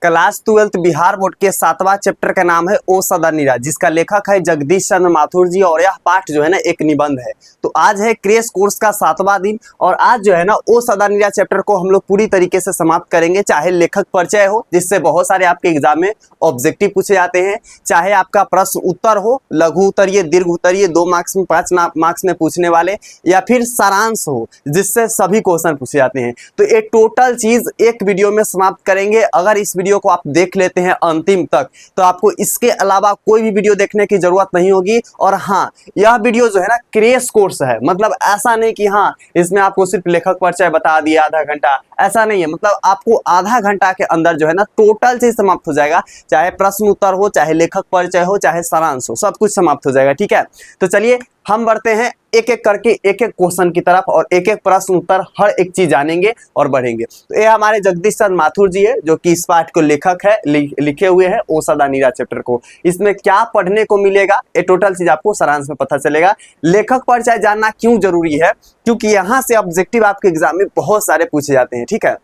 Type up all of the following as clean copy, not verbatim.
Class 12 Bihar board के 7वां chapter का नाम है ओ सदा नीरा, जिसका लेखक है जगदीश चंद्र माथुर जी और यह पाठ जो है ना एक निबंध है। तो आज है क्रैश कोर्स का 7वां दिन और आज जो है ना ओ सदा नीरा चैप्टर को हम लोग पूरी तरीके से समाप्त करेंगे। चाहे लेखक परिचय हो, जिससे बहुत सारे आपके एग्जाम में ऑब्जेक्टिव पूछे जाते हैं, चाहे आपका प्रश्न उत्तर हो, लघु उत्तरीय, दीर्घ उत्तरीय, 2 मार्क्स में 5 मार्क्स में पूछने वाले, या फिर सारांश हो जिससे सभी क्वेश्चन पूछे जाते हैं। तो ये टोटल चीज एक वीडियो में समाप्त करेंगे। अगर इस वीडियो को आप देख लेते हैं अंतिम तक तो आपको इसके अलावा कोई भी वीडियो देखने की जरूरत नहीं होगी। और हाँ, यह वीडियो जो है ना क्रैश कोर्स है, मतलब ऐसा नहीं कि हाँ इसमें आपको सिर्फ लेखक परिचय बता दिया आधा घंटा, ऐसा नहीं है। मतलब आपको आधा घंटा के अंदर जो है ना टोटल चीज समाप्त हो जाएगा, चाहे प्रश्न उत्तर हो, चाहे लेखक परिचय हो, चाहे सारांश हो, सब कुछ समाप्त हो जाएगा। ठीक है, तो चलिए हम बढ़ते हैं एक एक करके एक एक क्वेश्चन की तरफ और एक एक प्रश्न उत्तर हर एक चीज जानेंगे और बढ़ेंगे। तो ये हमारे जगदीश चंद्र माथुर जी है जो कि इस पाठ को लेखक है, लिखे हुए हैं ओ सदा नीरा चैप्टर को। इसमें क्या पढ़ने को मिलेगा ये टोटल चीज आपको सारांश में पता चलेगा। लेखक परिचय जानना क्यों जरूरी है, क्योंकि यहाँ से ऑब्जेक्टिव आपके एग्जाम में बहुत सारे पूछे जाते हैं। ठीक है,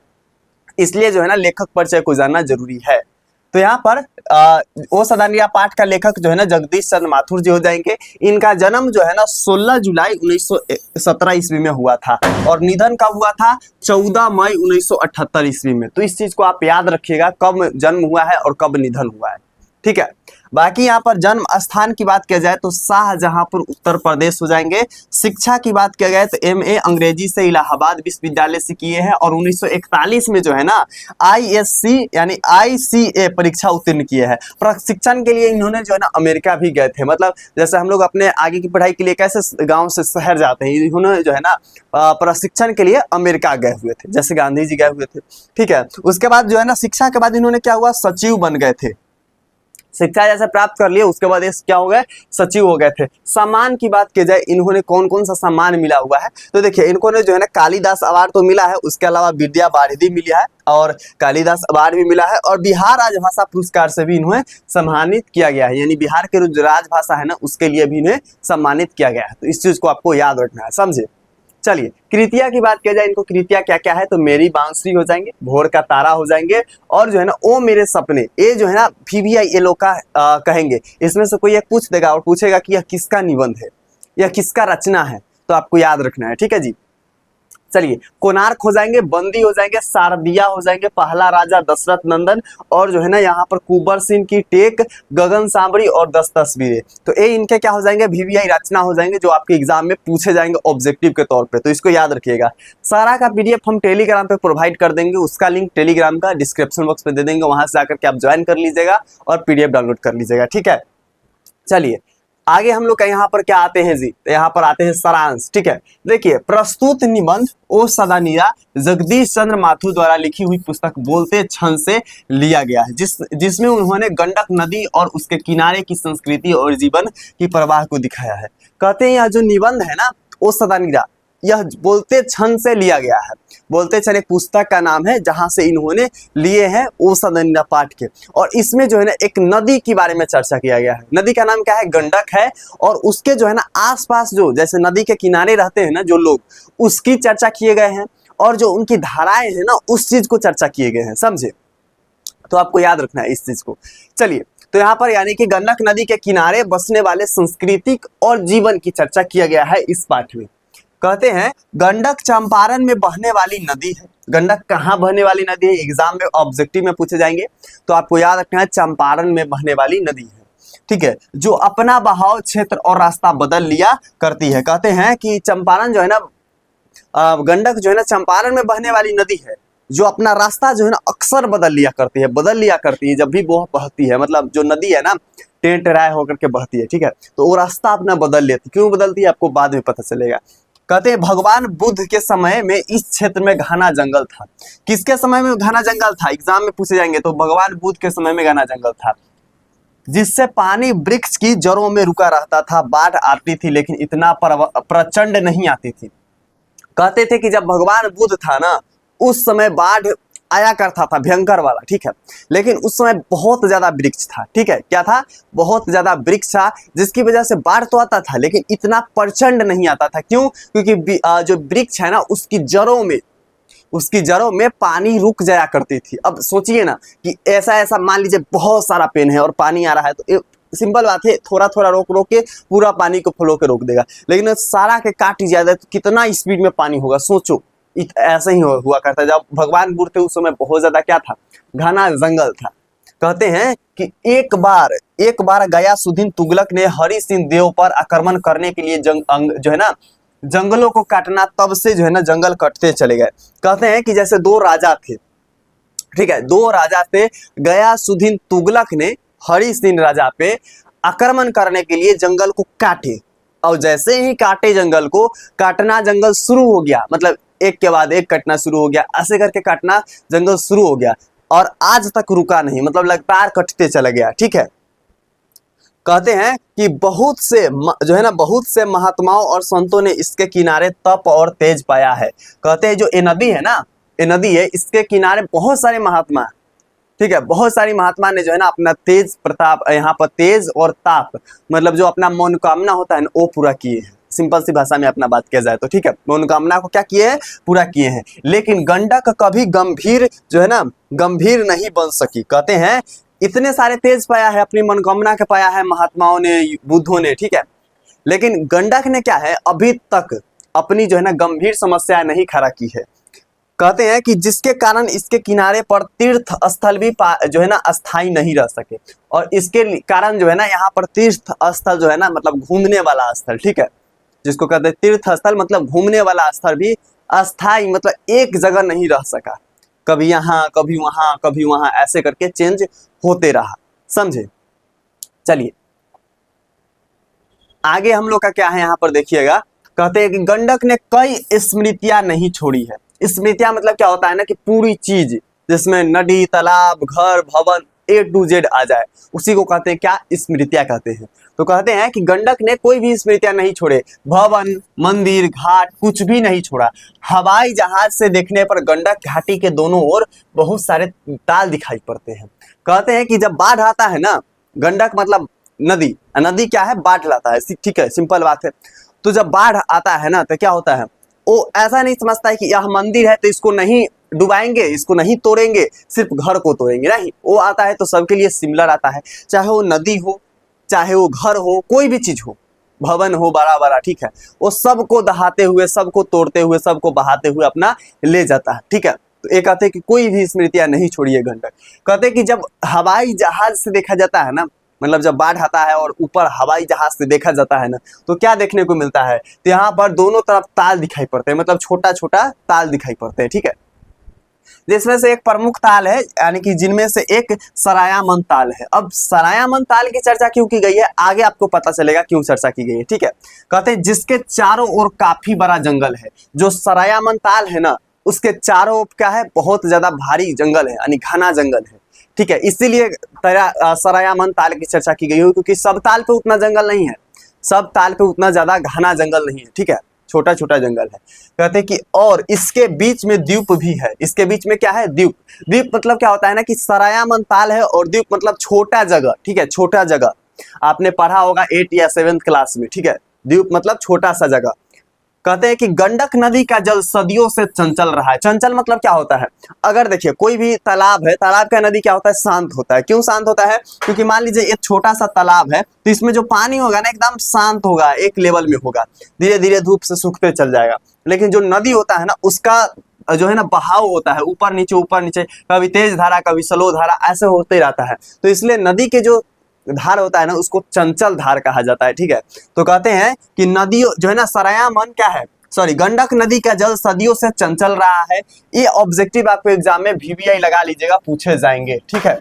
इसलिए जो है ना लेखक परिचय को जानना जरूरी है। तो यहाँ पर ओ सदा नीरा पाठ का लेखक जो है ना जगदीश चंद्र माथुर जी हो जाएंगे। इनका जन्म जो है ना 16 जुलाई 1917 ईस्वी में हुआ था और निधन कब हुआ था, 14 मई 1978 ईस्वी में। तो इस चीज को आप याद रखिएगा, कब जन्म हुआ है और कब निधन हुआ है। ठीक है, बाकी यहाँ पर जन्म स्थान की बात किया जाए तो शाहजहांपुर उत्तर प्रदेश हो जाएंगे। शिक्षा की बात किया जाए तो MA अंग्रेजी से इलाहाबाद विश्वविद्यालय से किए हैं और 1941 में जो है ना ISC यानी ICA परीक्षा उत्तीर्ण किए हैं। प्रशिक्षण के लिए इन्होंने जो है ना अमेरिका भी गए थे। मतलब जैसे हम लोग अपने आगे की पढ़ाई के लिए कैसे गाँव से शहर जाते हैं, इन्होंने जो है ना प्रशिक्षण के लिए अमेरिका गए हुए थे, जैसे गांधी जी गए हुए थे। ठीक है, उसके बाद जो है ना शिक्षा के बाद इन्होंने क्या हुआ, सचिव बन गए थे। शिक्षा जैसे प्राप्त कर लिए उसके बाद क्या हो गए, सचिव हो गए थे। सम्मान की बात की जाए इन्होंने कौन कौन सा सम्मान मिला हुआ है, तो देखिए इनको ने जो है ना कालिदास अवार्ड तो मिला है, उसके अलावा विद्या वारिधि मिला है और कालिदास अवार्ड भी मिला है और बिहार राजभाषा पुरस्कार से भी इन्हें सम्मानित किया गया है। यानी बिहार के जो राजभाषा है ना उसके लिए भी इन्हें सम्मानित किया गया है। तो इस चीज को आपको याद रखना है, समझे। चलिए कृतिया की बात किया जाए, इनको कृतिया क्या क्या है, तो मेरी बांसुरी हो जाएंगे, भोर का तारा हो जाएंगे और जो है ना ओ मेरे सपने, ये जो है ना VVI ये लोग का कहेंगे। इसमें से कोई एक पूछ देगा और पूछेगा कि यह किसका निबंध है, यह किसका रचना है, तो आपको याद रखना है। ठीक है जी, चलिए कोणार्क हो जाएंगे, बंदी हो जाएंगे, शारदिया हो जाएंगे, पहला राजा दशरथ नंदन और जो है ना यहाँ पर कुबर सिंह की टेक, गगन सांबरी और 10 तस्वीरें। तो ये इनके क्या हो जाएंगे, VVI रचना हो जाएंगे जो आपके एग्जाम में पूछे जाएंगे ऑब्जेक्टिव के तौर पे। तो इसको याद रखिएगा। सारा का PDF हम टेलीग्राम पे प्रोवाइड कर देंगे, उसका लिंक टेलीग्राम का डिस्क्रिप्शन बॉक्स में दे देंगे, वहां से जाकर के आप ज्वाइन कर लीजिएगा और PDF डाउनलोड कर लीजिएगा। ठीक है, चलिए आगे हम लोग यहाँ पर क्या आते हैं जी, तो यहाँ पर आते हैं सारांश। ठीक है, देखिए प्रस्तुत निबंध ओ सदा नीरा जगदीश चंद्र माथुर द्वारा लिखी हुई पुस्तक बोलते क्षण से लिया गया है, जिसमें उन्होंने गंडक नदी और उसके किनारे की संस्कृति और जीवन की प्रवाह को दिखाया है। कहते हैं यह जो निबंध है ना ओ सदा नीरा, यह बोलते क्षण से लिया गया है। बोलते क्षण एक पुस्तक का नाम है जहां से इन्होंने लिए हैं ओ सदा नीरा पाठ के। और इसमें जो है ना एक नदी के बारे में चर्चा किया गया है। नदी का नाम क्या है, गंडक है और उसके जो है ना आसपास जो जैसे नदी के किनारे रहते हैं ना जो लोग, उसकी चर्चा किए गए हैं और जो उनकी धाराएं हैं ना उस चीज को चर्चा किए गए हैं, समझे। तो आपको याद रखना है इस चीज को। चलिए तो यहाँ पर यानी कि गंडक नदी के किनारे बसने वाले सांस्कृतिक और जीवन की चर्चा किया गया है इस पाठ में। कहते हैं गंडक चंपारण में बहने वाली नदी है। गंडक कहाँ बहने वाली नदी है, एग्जाम में ऑब्जेक्टिव में पूछे जाएंगे, तो आपको याद रखना है चंपारण में बहने वाली नदी है। ठीक है, जो अपना बहाव, क्षेत्र और रास्ता बदल लिया करती है। कहते हैं कि चंपारण जो है ना गंडक जो है ना चंपारण में बहने वाली नदी है जो अपना रास्ता जो है ना अक्सर बदल लिया करती है जब भी वो बहती है। मतलब जो नदी है ना टेढ़ टेढ़ाए होकर के बहती है। ठीक है, तो वो रास्ता अपना बदल लेती है। क्यों बदलती है आपको बाद में पता चलेगा। कहते हैं भगवान बुद्ध के समय में इस क्षेत्र में घना जंगल था। किसके समय में घना जंगल था, एग्जाम में पूछे जाएंगे, तो भगवान बुद्ध के समय में घना जंगल था, जिससे पानी वृक्ष की जड़ों में रुका रहता था। बाढ़ आती थी लेकिन इतना प्रचंड नहीं आती थी। कहते थे कि जब भगवान बुद्ध था ना उस समय बाढ़ आया करता था, भयंकर वाला। ठीक है, लेकिन उस समय बहुत ज्यादा वृक्ष था। ठीक है, क्या था, बहुत ज्यादा वृक्ष था, जिसकी वजह से बाढ़ तो आता था लेकिन इतना प्रचंड नहीं आता था। क्यों, क्योंकि जो वृक्ष है ना उसकी जड़ों में उसकी जड़ों में पानी रुक जाया करती थी। अब सोचिए ना कि ऐसा ऐसा मान लीजिए बहुत सारा पेन है और पानी आ रहा है, तो सिंपल बात है, थोड़ा थोड़ा रोक रोक के पूरा पानी को फ्लो के रोक देगा। लेकिन सारा के काट ज्यादा तो कितना स्पीड में पानी होगा, सोचो। ऐसे ही हुआ करता है। जब भगवान बुद्ध थे उस समय बहुत ज्यादा क्या था, घना जंगल था। कहते हैं कि एक बार गयासुद्दीन तुगलक ने हरि सिंह देव पर आक्रमण करने के लिए जो है ना जंगलों को काटना, तब से जो है ना जंगल कटते चले गए। कहते हैं कि जैसे दो राजा थे, ठीक है, दो राजा थे, गयासुद्दीन तुगलक ने हरि सिंह राजा पे आक्रमण करने के लिए जंगल को काटे, और जैसे ही काटे जंगल को, काटना जंगल शुरू हो गया, मतलब एक के बाद एक कटना शुरू हो गया, ऐसे करके काटना जंगल शुरू हो गया और आज तक रुका नहीं, मतलब लगातार कटते चला गया। ठीक है, कहते हैं कि बहुत से जो है ना बहुत से महात्माओं और संतों ने इसके किनारे तप और तेज पाया है। कहते हैं जो ये नदी है ना, ये नदी है, इसके किनारे बहुत सारे महात्मा, ठीक है, बहुत सारी महात्मा ने जो है ना अपना तेज प्रताप, यहाँ पर तेज और ताप, मतलब जो अपना मनोकामना होता है ना वो पूरा किए हैं। सिंपल सी भाषा में अपना बात किया जाए तो, ठीक है, मनोकामना को क्या किए हैं, पूरा किए हैं। लेकिन गंडक कभी गंभीर जो है ना गंभीर नहीं बन सकी। कहते हैं इतने सारे तेज पाया है, अपनी मनोकामना के पाया है महात्माओं ने, बुद्धों ने, ठीक है, लेकिन गंडक ने क्या है, अभी तक अपनी जो है ना गंभीर समस्या नहीं खड़ा की है। कहते हैं कि जिसके कारण इसके किनारे पर तीर्थ स्थल भी जो है ना अस्थाई नहीं रह सके, और इसके कारण जो है ना यहाँ पर तीर्थ स्थल जो है ना मतलब घूमने वाला स्थल, ठीक है, जिसको कहते हैं तीर्थ स्थल, मतलब घूमने वाला स्थल भी अस्थाई, मतलब एक जगह नहीं रह सका, कभी यहाँ कभी वहां कभी वहां, ऐसे करके चेंज होते रहा। समझे? चलिए आगे हम लोग का क्या है यहाँ पर देखिएगा। कहते हैं कि गंडक ने कई स्मृतियां नहीं छोड़ी है। स्मृतियां मतलब क्या होता है ना कि पूरी चीज, जिसमें नदी, तालाब, घर, भवन A to Z आ जाए, उसी को कहते हैं क्या, स्मृतियां कहते हैं। तो कहते हैं कि गंडक ने कोई भी स्मृतियां नहीं छोड़े, भवन, मंदिर, घाट कुछ भी नहीं छोड़ा। हवाई जहाज से देखने पर गंडक घाटी के दोनों ओर बहुत सारे ताल दिखाई पड़ते हैं। कहते हैं कि जब बाढ़ आता है ना, गंडक मतलब नदी, नदी क्या है, बाढ़ लाता है, ठीक है, सिंपल बात है। तो जब बाढ़ आता है ना तो क्या होता है, वो ऐसा नहीं समझता है कि यह मंदिर है तो इसको नहीं डुबाएंगे, इसको नहीं तोड़ेंगे, सिर्फ घर को तोड़ेंगे, नहीं, वो आता है तो सबके लिए सिमिलर आता है, चाहे वो नदी हो, चाहे वो घर हो, कोई भी चीज हो, भवन हो बड़ा बड़ा, ठीक है, वो सबको दहाते हुए, सबको तोड़ते हुए, सबको बहाते हुए अपना ले जाता है। ठीक है, तो ये कहते हैं कि कोई भी स्मृतियां नहीं छोड़ी है गंडक। कहते हैं कि जब हवाई जहाज से देखा जाता है ना, मतलब जब बाढ़ आता है और ऊपर हवाई जहाज से देखा जाता है ना, तो क्या देखने को मिलता है, तो यहाँ पर दोनों तरफ ताल दिखाई पड़ते हैं, मतलब छोटा छोटा ताल दिखाई पड़ते हैं। ठीक है, जिसमें से एक प्रमुख ताल है, यानी कि जिनमें से एक सरायामन ताल है। अब सरायामन ताल की चर्चा क्यों की गई है, आगे आपको पता चलेगा क्यों चर्चा की गई है। ठीक है, कहते हैं जिसके चारों ओर काफी बड़ा जंगल है। जो सरायामन ताल है ना, उसके चारों ओर क्या है, बहुत ज्यादा भारी जंगल है, यानी घना जंगल है। ठीक है, इसीलिए सरायामन ताल की चर्चा की गई है, क्योंकि सब ताल पे उतना जंगल नहीं है, सब ताल पे उतना ज्यादा घना जंगल नहीं है। ठीक है, छोटा छोटा जंगल है। कहते हैं कि और इसके बीच में द्वीप भी है। इसके बीच में क्या है, द्वीप। द्वीप मतलब क्या होता है ना कि सरायामन ताल है और द्वीप मतलब छोटा जगह। ठीक है, छोटा जगह आपने पढ़ा होगा 8 या 7th क्लास में। ठीक है, द्वीप मतलब छोटा सा जगह। कहते हैं कि गंडक नदी का जल सदियों से चंचल रहा है। चंचल मतलब क्या होता है, अगर देखिए कोई भी तालाब है, तालाब का नदी क्या होता है, शांत होता है। क्यों शांत होता है, क्योंकि मान लीजिए एक छोटा सा तालाब है, तो इसमें जो पानी होगा ना एकदम शांत होगा, एक लेवल में होगा, धीरे धीरे धूप से सूखते चल जाएगा। लेकिन जो नदी होता है ना, उसका जो है ना बहाव होता है, ऊपर नीचे, कभी तेज धारा कभी स्लो धारा, ऐसे होते रहता है। तो इसलिए नदी के जो धार होता है ना, उसको चंचल धार कहा जाता है। ठीक है, तो कहते हैं कि नदी जो है ना, सरायामन क्या है, सॉरी, गंडक नदी का जल सदियों से चंचल रहा है। ये ऑब्जेक्टिव आपको एग्जाम में VVI लगा लीजिएगा, पूछे जाएंगे। ठीक है,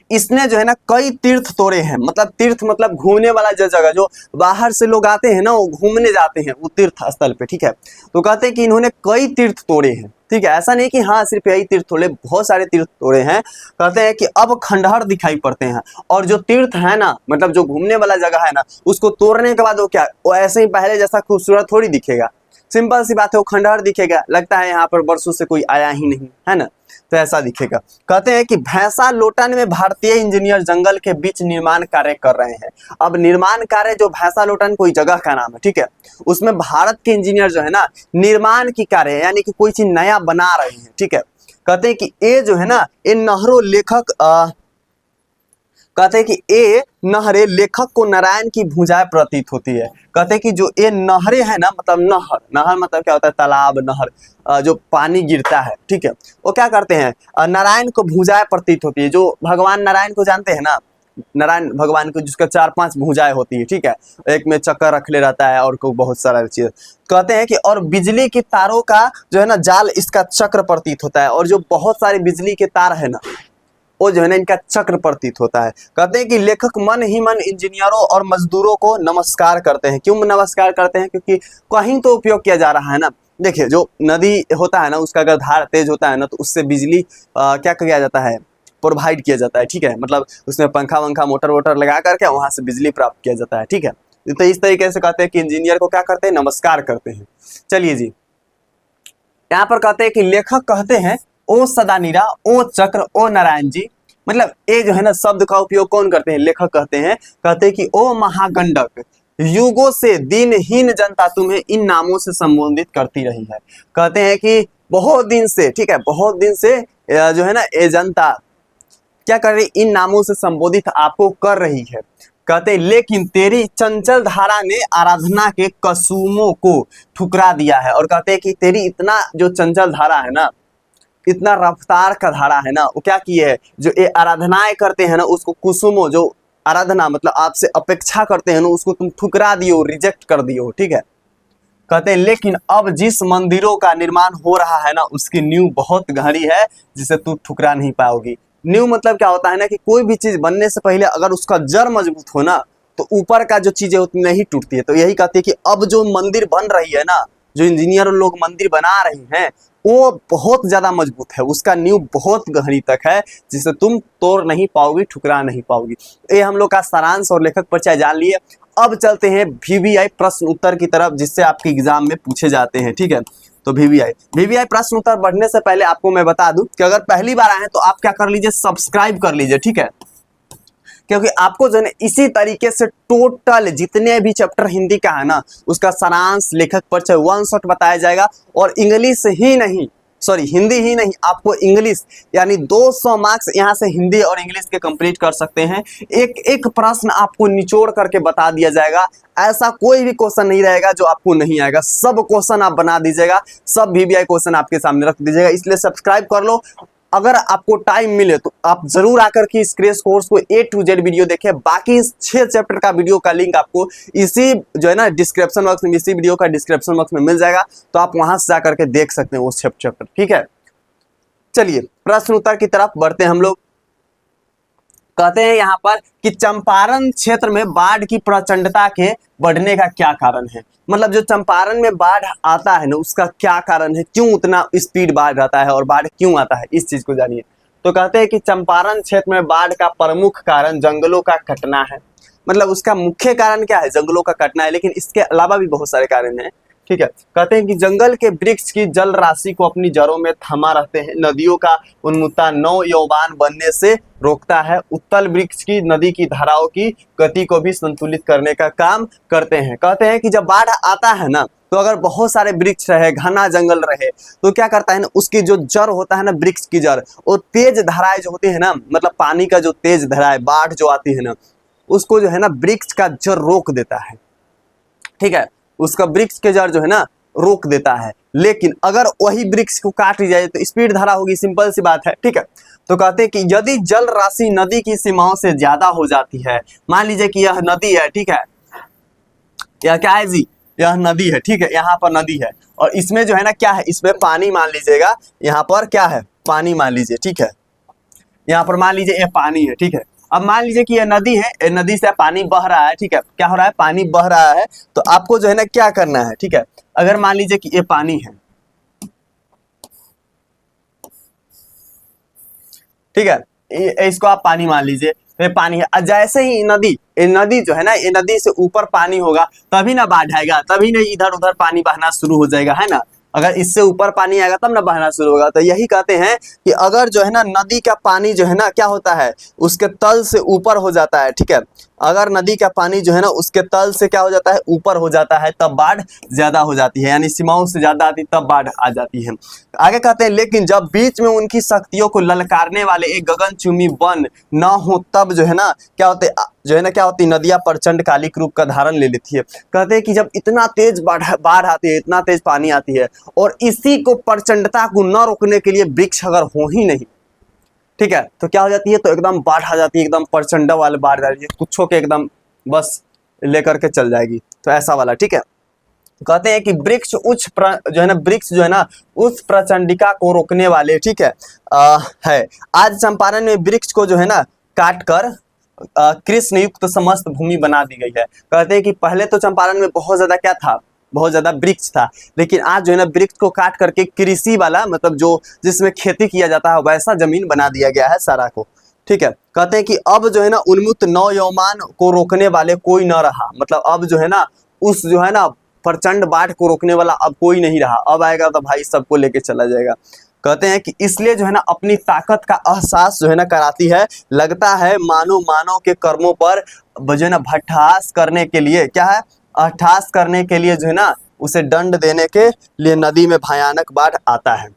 इसने जो है ना कई तीर्थ तोड़े हैं। मतलब तीर्थ मतलब घूमने वाला जो जगह, जो बाहर से लोग आते हैं ना, वो घूमने जाते हैं वो तीर्थ स्थल पे। ठीक है, तो कहते हैं कि इन्होंने कई तीर्थ तोड़े हैं। ठीक है, ऐसा नहीं कि हाँ सिर्फ यही तीर्थ तोड़े, बहुत सारे तीर्थ तोड़े हैं। कहते हैं कि अब खंडहर दिखाई पड़ते हैं, और जो तीर्थ है ना, मतलब जो घूमने वाला जगह है ना, उसको तोड़ने के बाद वो क्या, वो ऐसे ही पहले जैसा खूबसूरत थोड़ी दिखेगा। सिंपल सी बात है, वो खंडहर दिखेगा, लगता है यहाँ पर वर्षों से कोई आया ही नहीं है ना, तो ऐसा दिखेगा। कहते हैं कि भैंसा लोटन में भारतीय इंजीनियर जंगल के बीच निर्माण कार्य कर रहे हैं। अब निर्माण कार्य जो भैंसा लोटन कोई जगह का नाम है, ठीक है, उसमें भारत के इंजीनियर जो है ना निर्माण की कार्य यानी कि कोई चीज नया बना रहे हैं, ठीक है। कहते हैं कि ये जो है ना ये नहरों लेखक कहते हैं कि ये नहरें लेखक को नारायण की भुजाएं प्रतीत होती है। कहते हैं कि जो ये नहरें हैं ना, मतलब नहर, नहर मतलब क्या होता है, तालाब, नहर, जो पानी गिरता है, ठीक है, वो क्या करते हैं, नारायण को भुजाएं प्रतीत होती है। जो भगवान नारायण को जानते हैं ना, नारायण भगवान को जिसका 4-5 भुजाएं होती है, ठीक है, एक में चक्कर रखले रहता है और को बहुत सारा चीज। कहते हैं कि और बिजली की तारों का जो है ना जाल इसका चक्र प्रतीत होता है, और जो बहुत सारे बिजली के तार है ना वो जो है ना इनका चक्र प्रतीत होता है। कहते हैं कि लेखक मन ही मन इंजीनियरों और मजदूरों को नमस्कार करते हैं। क्यों नमस्कार करते हैं? क्योंकि कहीं तो उपयोग किया जा रहा है ना। देखिए जो नदी होता है ना उसका अगर धार तेज होता है ना तो उससे बिजली क्या किया जाता है, प्रोवाइड किया जाता है, ठीक है, मतलब उसमें पंखा वंखा मोटर वोटर लगा करके वहां से बिजली प्राप्त किया जाता है, ठीक है। तो इस तरीके से कहते हैं कि इंजीनियर को क्या करते हैं, नमस्कार करते हैं। चलिए जी, यहाँ पर कहते हैं कि लेखक कहते हैं ओ सदानीरा, ओ चक्र, ओ नारायण जी। मतलब ये जो है ना शब्द का उपयोग कौन करते हैं, लेखक कहते हैं कि ओ महागंडक, युगों से दिनहीन जनता तुम्हें इन नामों से संबोधित करती रही है। कहते हैं कि बहुत दिन से, ठीक है, बहुत दिन से जो है ना ये जनता क्या कर रही, इन नामों से संबोधित आपको कर रही है। कहते हैं लेकिन तेरी चंचल धारा ने आराधना के कसूमों को ठुकरा दिया है। और कहते हैं कि तेरी इतना जो चंचल धारा है ना, इतना रफ्तार का धारा है ना, वो क्या किए है, जो ये आराधनाएं करते हैं ना उसको कुसुमो, जो आराधना मतलब आपसे अपेक्षा करते हैं ना उसको तुम ठुकरा दियो, रिजेक्ट कर दियो, ठीक है। कहते हैं लेकिन अब जिस मंदिरों का निर्माण हो रहा है ना उसकी नींव बहुत गहरी है जिसे तू ठुकरा नहीं पाओगी। नींव मतलब क्या होता है ना कि कोई भी चीज बनने से पहले अगर उसका जड़ मजबूत हो ना तो ऊपर का जो चीजें होती नहीं टूटती है। तो यही कहते हैं कि अब जो मंदिर बन रही है ना, जो इंजीनियर लोग मंदिर बना रहे हैं वो बहुत ज्यादा मजबूत है, उसका नींव बहुत गहरी तक है जिसे तुम तोड़ नहीं पाओगी, ठुकरा नहीं पाओगी। ये हम लोग का सारांश और लेखक परिचय जान लिए। अब चलते हैं VVI प्रश्न उत्तर की तरफ जिससे आपके एग्जाम में पूछे जाते हैं, ठीक है। तो VVI प्रश्न उत्तर बढ़ने से पहले आपको मैं बता दूं कि अगर पहली बार आए हैं तो आप क्या कर लीजिए, सब्सक्राइब कर लीजिए, ठीक है, क्योंकि आपको जो है इसी तरीके से टोटल जितने भी चैप्टर हिंदी का है ना उसका सारांश, लेखक परिचय, वन शॉट बताया जाएगा। और इंग्लिश ही नहीं, सॉरी हिंदी ही नहीं, आपको इंग्लिश यानी 200 मार्क्स यहाँ से हिंदी और इंग्लिश के कंप्लीट कर सकते हैं। एक एक प्रश्न आपको निचोड़ करके बता दिया जाएगा, ऐसा कोई भी क्वेश्चन नहीं रहेगा जो आपको नहीं आएगा, सब क्वेश्चन आप बना दीजिएगा, सब VVI क्वेश्चन आपके सामने रख दीजिएगा। इसलिए सब्सक्राइब कर लो। अगर आपको टाइम मिले तो आप जरूर आकर के इस क्रैश कोर्स को A to Z वीडियो देखें। बाकी इस 6 चैप्टर का वीडियो का लिंक आपको इसी जो है ना डिस्क्रिप्शन बॉक्स में, इसी वीडियो का डिस्क्रिप्शन बॉक्स में मिल जाएगा, तो आप वहां से जाकर के देख सकते हैं वो चैप्टर, ठीक है। चलिए प्रश्न उत्तर की तरफ बढ़ते हैं हम लोग। कहते हैं यहाँ पर कि चंपारण क्षेत्र में बाढ़ की प्रचंडता के बढ़ने का क्या कारण है। मतलब जो चंपारण में बाढ़ आता है ना उसका क्या कारण है, क्यों उतना स्पीड बाढ़ आता है और बाढ़ क्यों आता है, इस चीज को जानिए। तो कहते हैं कि चंपारण क्षेत्र में बाढ़ का प्रमुख कारण जंगलों का कटना है। मतलब उसका मुख्य कारण क्या है, जंगलों का कटना है, लेकिन इसके अलावा भी बहुत सारे कारण हैं, ठीक है। कहते हैं कि जंगल के वृक्ष की जल राशि को अपनी जड़ों में थमा रहते हैं, नदियों का उन्मूलन नौ यौवान बनने से रोकता है, उत्तल वृक्ष की नदी की धाराओं की गति को भी संतुलित करने का काम करते हैं। कहते हैं कि जब बाढ़ आता है ना तो अगर बहुत सारे वृक्ष रहे, घना जंगल रहे, तो क्या करता है ना उसकी जो जड़ होता है ना, वृक्ष की जड़, वो तेज धाराएं जो होती है ना, मतलब पानी का जो तेज धाराएं, बाढ़ जो आती है ना उसको जो है ना वृक्ष का जड़ रोक देता है, ठीक है, उसका वृक्ष के जड़ जो है ना रोक देता है। लेकिन अगर वही वृक्ष को काट ली जाए तो स्पीड धारा होगी, सिंपल सी बात है, ठीक है। तो कहते हैं कि यदि जल राशि नदी की सीमाओं से ज्यादा हो जाती है, मान लीजिए कि यह नदी है, ठीक है, यह क्या है जी, यह नदी है, ठीक है, यहाँ पर नदी है और इसमें जो है ना क्या है, इसमें पानी मान लीजिएगा, यहाँ पर क्या है, पानी मान लीजिए, ठीक है, यहाँ पर मान लीजिए यह पानी है, ठीक है। अब मान लीजिए कि यह नदी है, यह नदी से पानी बह रहा है, ठीक है, क्या हो रहा है, पानी बह रहा है, तो आपको जो है ना क्या करना है, ठीक है। अगर मान लीजिए कि ये पानी है, ठीक है, इसको आप पानी मान लीजिए, तो ये पानी है। जैसे ही ये नदी जो है ना, ये नदी से ऊपर पानी होगा तभी ना बाढ़ आएगा, तभी ना इधर उधर पानी बहना शुरू हो जाएगा, है ना। अगर इससे ऊपर पानी आएगा तब ना बहना शुरू होगा। तो यही कहते हैं कि अगर जो है ना नदी का पानी जो है ना क्या होता है, उसके तल से ऊपर हो जाता है, ठीक है। अगर नदी का पानी जो है ना उसके तल से क्या हो जाता है, ऊपर हो जाता है, तब बाढ़ ज्यादा हो जाती है, यानी सीमाओं से ज्यादा आती तब बाढ़ आ जाती है। आगे कहते हैं, लेकिन जब बीच में उनकी शक्तियों को ललकारने वाले एक गगनचुंबी वन न हो, तब जो है ना क्या होते जो है ना क्या होती, नदियां प्रचंड कालिक रूप का धारण ले लेती है। कहते हैं कि जब इतना तेज बाढ़ आती है, इतना तेज पानी आती है, और इसी को प्रचंडता को न रोकने के लिए वृक्ष अगर हो ही नहीं, ठीक है, तो क्या हो जाती है, तो एकदम बाढ़ आ जाती है, एकदम प्रचंड वाले बाढ़ आ जाती है, कुछ के एकदम बस लेकर के चल जाएगी, तो ऐसा वाला, ठीक है। कहते हैं कि वृक्ष जो है ना, वृक्ष जो है ना उस प्रचंडिका को रोकने वाले, ठीक है, है। आज चंपारण में वृक्ष को जो है ना काट कर कृष्ण युक्त समस्त भूमि बना दी गई है। कहते हैं कि पहले तो चंपारण में बहुत ज्यादा क्या था, बहुत ज्यादा वृक्ष था, लेकिन आज जो है ना वृक्ष को काट करके कृषि वाला, मतलब जो जिसमें खेती किया जाता है वैसा जमीन बना दिया गया है सारा को, ठीक है। कहते हैं कि अब जो है ना उन्मुक्त नौयौमान को रोकने वाले कोई न रहा, मतलब अब जो है ना उस जो है ना प्रचंड बाढ़ को रोकने वाला अब कोई नहीं रहा, अब आएगा तो भाई सबको लेके चला जाएगा। कहते हैं कि इसलिए जो है ना अपनी ताकत का एहसास जो है ना कराती है, लगता है मानव के कर्मों पर जो है ना भट्ठास करने के लिए, क्या है, अट्ठास करने के लिए जो है ना उसे दंड देने के लिए नदी में भयानक बाढ़ आता है।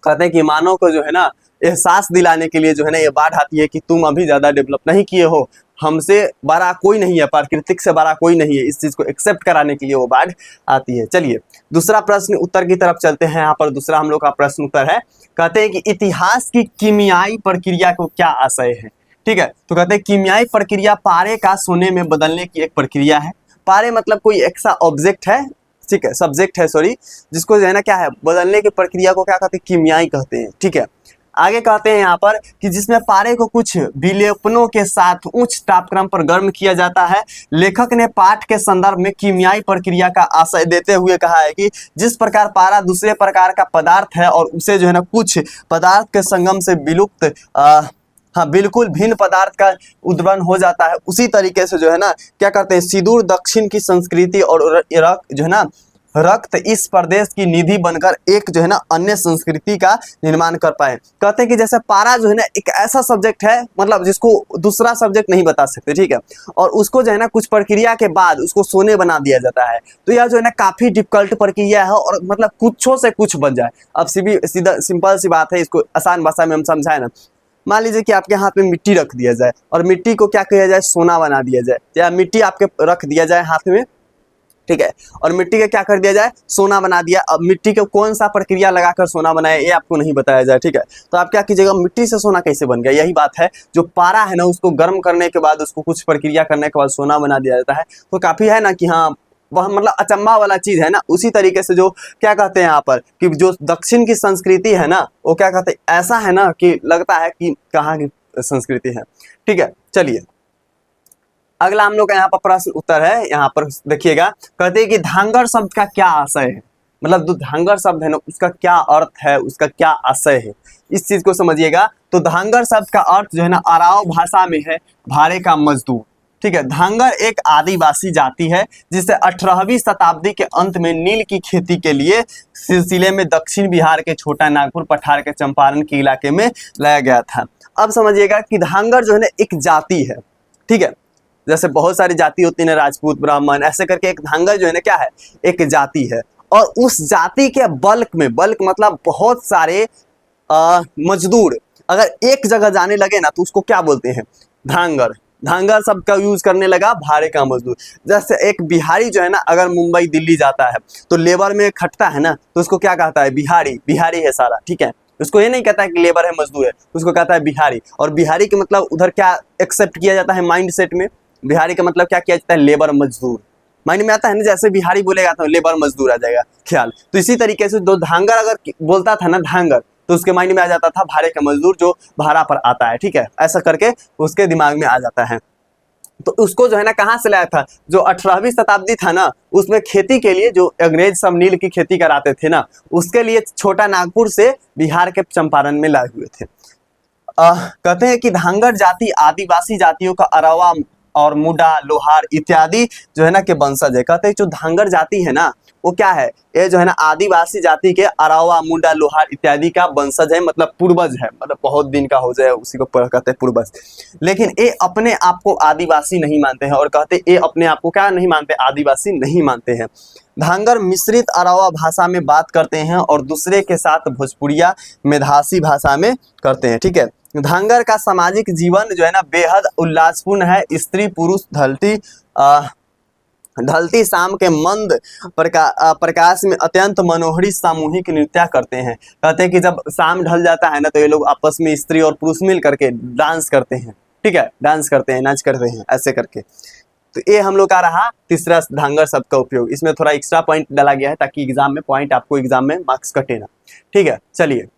कहते हैं कि मानव को जो है ना एहसास दिलाने के लिए जो है ना ये बाढ़ आती है कि तुम अभी ज्यादा डेवलप नहीं किए हो, हमसे बड़ा कोई नहीं है, प्राकृतिक से बड़ा कोई नहीं है, इस चीज को एक्सेप्ट कराने के लिए वो बाढ़ आती है। चलिए दूसरा प्रश्न उत्तर की तरफ चलते हैं। यहाँ पर दूसरा हम लोग का प्रश्न उत्तर है, कहते हैं कि इतिहास की कीमियाई प्रक्रिया को क्या आशय है, ठीक है। तो कहते हैं कीमियाई प्रक्रिया पारे का सोने में बदलने की एक प्रक्रिया है। पारे मतलब कोई ऐसा ऑब्जेक्ट है, ठीक है, सब्जेक्ट है, सॉरी, जिसको जो है ना क्या है बदलने की प्रक्रिया को क्या कहते हैं, कीमियाई कहते हैं, ठीक है। आगे कहते हैं यहाँ पर कि जिसमें पारे को कुछ विलेपनों के साथ उच्च तापक्रम पर गर्म किया जाता है। लेखक ने पाठ के संदर्भ में कीमियाई प्रक्रिया का आशय देते हुए कहा है कि जिस प्रकार पारा दूसरे प्रकार का पदार्थ है और उसे जो है ना कुछ पदार्थ के संगम से विलुप्त हाँ बिल्कुल भिन्न पदार्थ का उद्भवन हो जाता है, उसी तरीके से जो है ना क्या करते हैं, सुदूर दक्षिण की संस्कृति और जो है ना रक्त इस प्रदेश की निधि बनकर एक जो है ना अन्य संस्कृति का निर्माण कर पाए। कहते हैं कि जैसे पारा जो है ना एक ऐसा सब्जेक्ट है, मतलब जिसको दूसरा सब्जेक्ट नहीं बता सकते, ठीक है, और उसको जो है ना कुछ प्रक्रिया के बाद उसको सोने बना दिया जाता है। तो यह जो है ना काफी डिफिकल्ट प्रक्रिया है, और मतलब कुछों से कुछ बन जाए। अब सीधा सिंपल सी बात है, इसको आसान भाषा में हम समझाए ना, मान लीजिए कि आपके हाथ में मिट्टी रख दिया जाए और मिट्टी को क्या किया जाए, सोना बना दिया जाए, या मिट्टी आपके रख दिया जाए हाथ में, ठीक है, और मिट्टी का क्या कर दिया जाए, सोना बना दिया। अब मिट्टी को कौन सा प्रक्रिया लगाकर सोना बनाया ये आपको नहीं बताया जाए, ठीक है, तो आप क्या कीजिएगा, मिट्टी से सोना कैसे बन गया, यही बात है। जो पारा है ना उसको गर्म करने के बाद उसको कुछ प्रक्रिया करने के बाद सोना बना दिया जाता है, तो काफी है ना कि हाँ वह मतलब अचंभा वाला चीज है ना। उसी तरीके से जो क्या कहते हैं यहाँ पर कि जो दक्षिण की संस्कृति है ना वो क्या कहते हैं, ऐसा है ना कि लगता है कि कहाँ की संस्कृति है, ठीक है। चलिए अगला हम लोग का यहाँ पर प्रश्न उत्तर है, यहाँ पर देखिएगा, कहते हैं कि धांगर शब्द का क्या आशय है, मतलब जो धांगर शब्द है ना उसका क्या अर्थ है, उसका क्या आशय है, इस चीज को समझिएगा। तो धांगर शब्द का अर्थ जो है ना अराव भाषा में है भारे का मजदूर, ठीक है। धांगर एक आदिवासी जाति है जिसे 18वीं शताब्दी के अंत में नील की खेती के लिए सिलसिले में दक्षिण बिहार के छोटा नागपुर पठार के चंपारण के इलाके में लाया गया था। अब समझिएगा कि धांगर जो है ना एक जाति है, ठीक है, जैसे बहुत सारी जाति होती है ना, राजपूत ब्राह्मण ऐसे करके, एक धांगर जो है ना क्या है, एक जाति है। और उस जाति के बल्क मतलब बहुत सारे मजदूर अगर एक जगह जाने लगे ना तो उसको क्या बोलते हैं, धांगर। धांगर शब्द का यूज करने लगा भारे का मजदूर। जैसे एक बिहारी जो है ना अगर मुंबई दिल्ली जाता है तो लेबर में खटता है ना, तो उसको क्या कहता है, बिहारी, बिहारी है सारा, ठीक है। उसको ये नहीं कहता है कि लेबर है मजदूर है, उसको कहता है बिहारी। और बिहारी के मतलब उधर क्या एक्सेप्ट किया जाता है माइंड सेट में, बिहारी का मतलब क्या किया जाता है, लेबर मजदूर माइंड में आता है ना। जैसे बिहारी बोलेगा तो लेबर मजदूर आ जाएगा ख्याल। तो इसी तरीके से दो धांगर अगर बोलता था ना धांगर, तो उसके माइंड में आ जाता था भारे का मजदूर जो भाड़ा पर आता है, ठीक है, ऐसा करके उसके दिमाग में आ जाता है। तो उसको जो है ना कहाँ से लाया था, जो 18वीं शताब्दी था ना उसमें खेती के लिए जो अंग्रेज सब नील की खेती कराते थे ना, उसके लिए छोटा नागपुर से बिहार के चंपारण में लाए हुए थे। कहते हैं कि धांगर जाति आदिवासी जातियों का अरवा और मुडा लोहार इत्यादि जो है ना के वंशज है। कहते हैं जो धांगर जाति है ना वो क्या है, ये जो है ना आदिवासी जाति के अरावा मुंडा लोहार इत्यादि का वंशज है, मतलब पूर्वज है, मतलब बहुत दिन का हो जाए उसी को कहते हैं पूर्वज। लेकिन ये अपने आप को आदिवासी नहीं मानते हैं और कहते ये अपने आप को क्या नहीं मानते, आदिवासी नहीं मानते हैं। धांगर मिश्रित अरावा भाषा में बात करते हैं और दूसरे के साथ भोजपुरिया मेधासी भाषा में करते हैं। ठीक है, धांगर का सामाजिक जीवन जो है ना बेहद उल्लासपूर्ण है। स्त्री पुरुष ढलती शाम के मंद प्रकाश में अत्यंत मनोहरी सामूहिक नृत्य करते हैं। कहते हैं कि जब शाम ढल जाता है ना तो ये लोग आपस में स्त्री और पुरुष मिल करके डांस करते हैं। ठीक है, डांस करते हैं, नाच करते हैं ऐसे करके। तो ये हम लोग का रहा तीसरा धांगर शब्द का उपयोग। इसमें थोड़ा एक्स्ट्रा पॉइंट डाला गया है ताकि एग्जाम में पॉइंट आपको एग्जाम में मार्क्स कटे ना। ठीक है, चलिए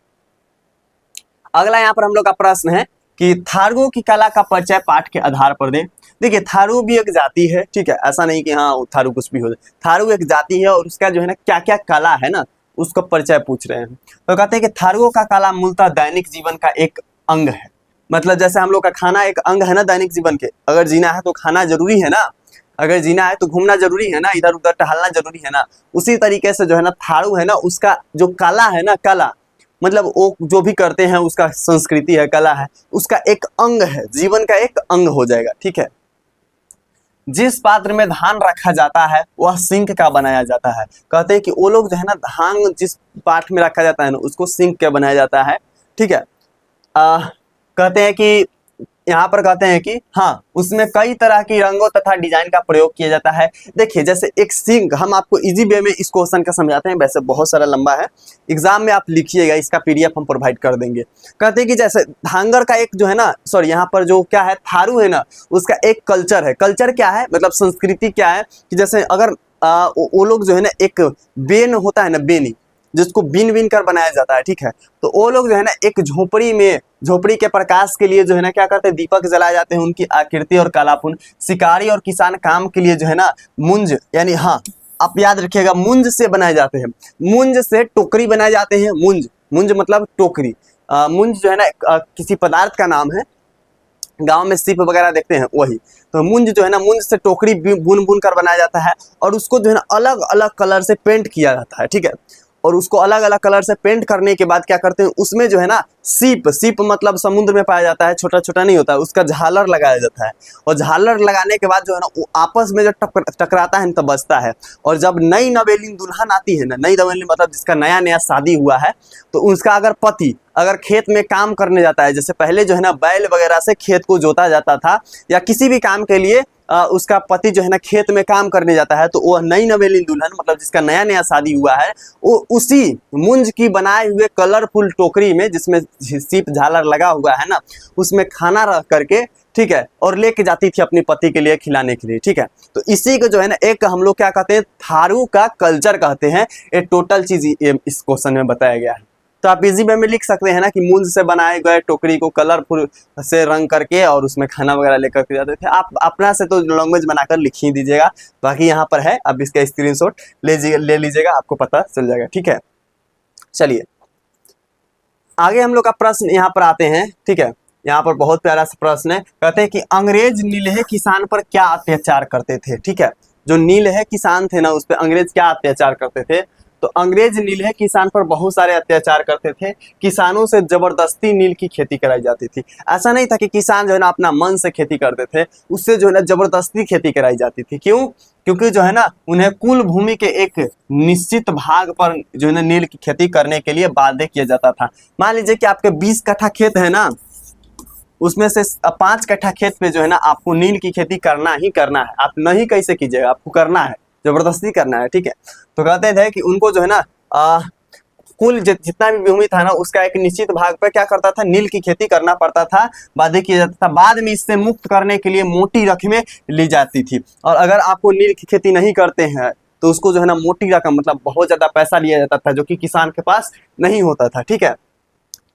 अगला यहाँ पर हम लोग का प्रश्न है कि थारू की कला का परिचय पाठ के आधार पर दें। देखिए थारू भी एक जाति है। ठीक है, ऐसा नहीं कि हाँ थारू कुछ भी हो जाए, थारू एक जाति है और उसका जो है ना क्या क्या कला है ना उसका परिचय पूछ रहे हैं। तो कहते हैं कि थारुओं का कला मूलतः दैनिक जीवन का एक अंग है। मतलब जैसे हम लोग का खाना एक अंग है ना दैनिक जीवन के, अगर जीना है तो खाना जरूरी है ना, अगर जीना है तो घूमना जरूरी है ना, इधर उधर टहलना जरूरी है ना। उसी तरीके से जो है ना थारू है ना उसका जो कला है ना, कला मतलब वो जो भी करते हैं उसका संस्कृति है, कला है, उसका एक अंग है, जीवन का एक अंग हो जाएगा। ठीक है, जिस पात्र में धान रखा जाता है वह सिंक का बनाया जाता है। कहते हैं कि वो लोग जो है ना धान जिस पात्र में रखा जाता है ना उसको सिंक का बनाया जाता है। ठीक है, कहते हैं कि यहाँ पर कहते हैं कि हाँ उसमें कई तरह की रंगों तथा डिजाइन का प्रयोग किया जाता है। देखिए जैसे एक सिंक, हम आपको इजी वे में इस क्वेश्चन का समझाते हैं, वैसे बहुत सारा लंबा है, एग्जाम में आप लिखिएगा, इसका पीडीएफ हम प्रोवाइड कर देंगे। कहते हैं कि जैसे धांगर का एक जो है ना, सॉरी यहाँ पर जो क्या है थारू है ना उसका एक कल्चर है। कल्चर क्या है मतलब संस्कृति क्या है कि जैसे अगर वो लोग जो है ना एक बेन होता है ना, बेनी जिसको बीन बीन कर बनाया जाता है। ठीक है, तो वो लोग जो है ना एक झोपड़ी में, झोपड़ी के प्रकाश के लिए जो है ना क्या करते हैं, दीपक जलाए जाते हैं, उनकी आकृति और कलापुन। शिकारी और किसान काम के लिए जो है ना मुंज, यानी हाँ आप याद रखिएगा मुंज से बनाए जाते हैं, मुंज से टोकरी बनाए जाते हैं। मुंज, मुंज मतलब टोकरी। मुंज जो है ना किसी पदार्थ का नाम है, गांव में सिप वगैरह देखते हैं वही। तो मुंज जो है ना, मुंज से टोकरी बुन बुन कर बनाया जाता है और उसको जो है ना अलग अलग कलर से पेंट किया जाता है। ठीक है, और उसको अलग अलग कलर से पेंट करने के बाद क्या करते हैं उसमें जो है ना सीप, सीप मतलब समुद्र में पाया जाता है, छोटा छोटा नहीं होता है, उसका झालर लगाया जाता है। और झालर लगाने के बाद जो है ना वो आपस में जो टकराता है तो बजता है। और जब नई नवेली दुल्हन आती है ना, नई नवेली मतलब जिसका नया नया शादी हुआ है, तो उसका अगर पति अगर खेत में काम करने जाता है, जैसे पहले जो है ना बैल वगैरह से खेत को जोता जाता था या किसी भी काम के लिए उसका पति जो है ना खेत में काम करने जाता है, तो वह नई नवेली दुल्हन मतलब जिसका नया नया शादी हुआ है वो उसी मुंज की बनाए हुए कलरफुल टोकरी में जिसमें सीप झालर लगा हुआ है ना उसमें खाना रख करके, ठीक है, और लेके जाती थी अपने पति के लिए खिलाने के लिए। ठीक है, तो इसी को जो है ना एक हम लोग क्या कहते हैं थारू का कल्चर कहते हैं। ये टोटल चीज इस क्वेश्चन में बताया गया है। तो आप इजी वे में लिख सकते हैं ना कि मुंज से बनाए गए टोकरी को कलरफुल से रंग करके और उसमें खाना वगैरह लेकर के जाते थे। आप अपना से तो लैंग्वेज बनाकर लिख ही दीजिएगा, बाकी यहाँ पर है, अब इसका स्क्रीनशॉट ले लीजिएगा, आपको पता चल जाएगा। ठीक है, चलिए आगे हम लोग का प्रश्न यहाँ पर आते हैं। ठीक है, यहाँ पर बहुत प्यारा सा प्रश्न है। कहते हैं कि अंग्रेज नीलहे किसान पर क्या अत्याचार करते थे। ठीक है, जो नीलहे किसान थे ना उस पर अंग्रेज क्या अत्याचार करते थे, तो अंग्रेज नीलहे किसान पर बहुत सारे अत्याचार करते थे। किसानों से जबरदस्ती नील की खेती कराई जाती थी। ऐसा नहीं था कि किसान जो है ना अपना मन से खेती करते थे, उससे जो है ना जबरदस्ती खेती कराई जाती थी। क्यों? क्योंकि जो है ना उन्हें कुल भूमि के एक निश्चित भाग पर जो है ना नील की खेती करने के लिए बाध्य किया जाता था। मान लीजिए कि आपके 20 कट्ठा खेत है ना, उसमें से 5 कट्ठा खेत पे जो है ना आपको नील की खेती करना ही करना है। आप नहीं कैसे कीजिएगा, आपको करना है, जबरदस्ती करना है। ठीक है, तो कहते थे कि उनको जो है ना कुल जितना भी भूमि था ना उसका एक निश्चित भाग पर क्या करता था, नील की खेती करना पड़ता था, बाध्य किया जाता था। बाद में इससे मुक्त करने के लिए मोटी रकमें ली जाती थी। और अगर आपको नील की खेती नहीं करते हैं तो उसको जो है ना मोटी रकम मतलब बहुत ज्यादा पैसा लिया जाता था, जो कि किसान के पास नहीं होता था। ठीक है,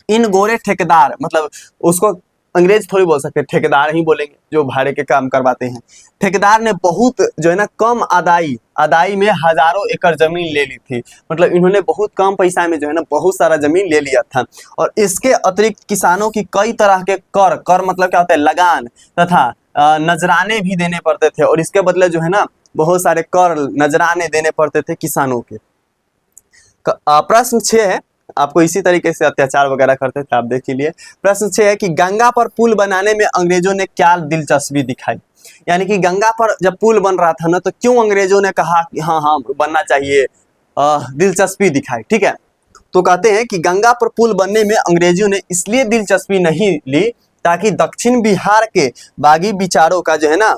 इन गोरे ठेकेदार मतलब उसको अंग्रेज थोड़ी बोल सकते, ठेकेदार ही बोलेंगे जो भाड़े के काम करवाते हैं। ठेकेदार ने बहुत जो है ना कम अदाई में हजारों एकड़ जमीन ले ली थी। मतलब इन्होंने बहुत कम पैसा में जो है ना बहुत सारा जमीन ले लिया था। और इसके अतिरिक्त किसानों की कई तरह के कर मतलब क्या होता है, लगान तथा नजराने भी देने पड़ते थे। और इसके बदले जो है ना बहुत सारे कर नजराने देने पड़ते थे किसानों के। प्रश्न 6 है, आपको इसी तरीके से अत्याचार वगैरह करते थे, आप देख लीजिए। प्रश्न 6 है कि गंगा पर पुल बनाने में अंग्रेजों ने क्या दिलचस्पी दिखाई। यानी कि गंगा पर जब पुल बन रहा था ना तो क्यों अंग्रेजों ने कहा कि हाँ हाँ बनना चाहिए, दिलचस्पी दिखाई। ठीक है, तो कहते हैं कि गंगा पर पुल बनने में अंग्रेजों ने इसलिए दिलचस्पी नहीं ली ताकि दक्षिण बिहार के बागी विचारों का जो है ना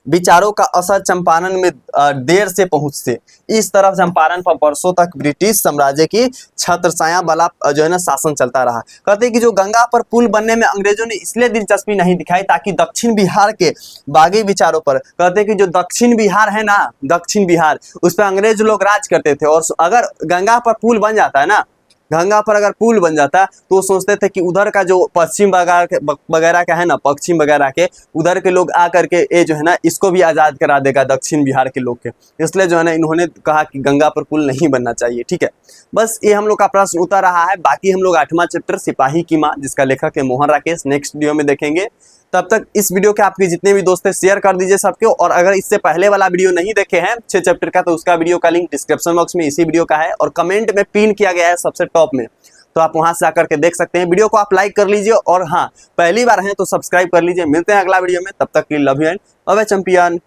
विचारों का असर चंपारण में देर से पहुंचते। इस तरफ चंपारण पर वर्षों तक ब्रिटिश साम्राज्य की छत्रछाया वाला जो है ना शासन चलता रहा। कहते हैं कि जो गंगा पर पुल बनने में अंग्रेजों ने इसलिए दिलचस्पी नहीं दिखाई ताकि दक्षिण बिहार के बागी विचारों पर, कहते हैं कि जो दक्षिण बिहार है ना, दक्षिण बिहार उस पर अंग्रेज लोग राज करते थे। और अगर गंगा पर पुल बन जाता है ना, गंगा पर अगर पुल बन जाता तो वो सोचते थे कि उधर का जो पश्चिम वगैरह का है ना, पश्चिम वगैरह के उधर के लोग आकर के ये जो है ना इसको भी आज़ाद करा देगा दक्षिण बिहार के लोग के। इसलिए जो है ना इन्होंने कहा कि गंगा पर पुल नहीं बनना चाहिए। ठीक है, बस ये हम लोग का प्रश्न उतर रहा है। बाकी हम लोग 8वां चैप्टर सिपाही की माँ, जिसका लेखक है मोहन राकेश, नेक्स्ट वीडियो में देखेंगे। तब तक इस वीडियो के आपके जितने भी दोस्त हैं शेयर कर दीजिए सबके। और अगर इससे पहले वाला वीडियो नहीं देखे हैं 6 चैप्टर का, तो उसका वीडियो का लिंक डिस्क्रिप्शन बॉक्स में इसी वीडियो का है और कमेंट में पिन किया गया है सबसे टॉप में, तो आप वहां से आकर के देख सकते हैं। वीडियो को आप लाइक कर लीजिए और हाँ पहली बार हैं तो सब्सक्राइब कर लीजिए। मिलते हैं अगला वीडियो में, तब तक के लिए love you and bye bye champion.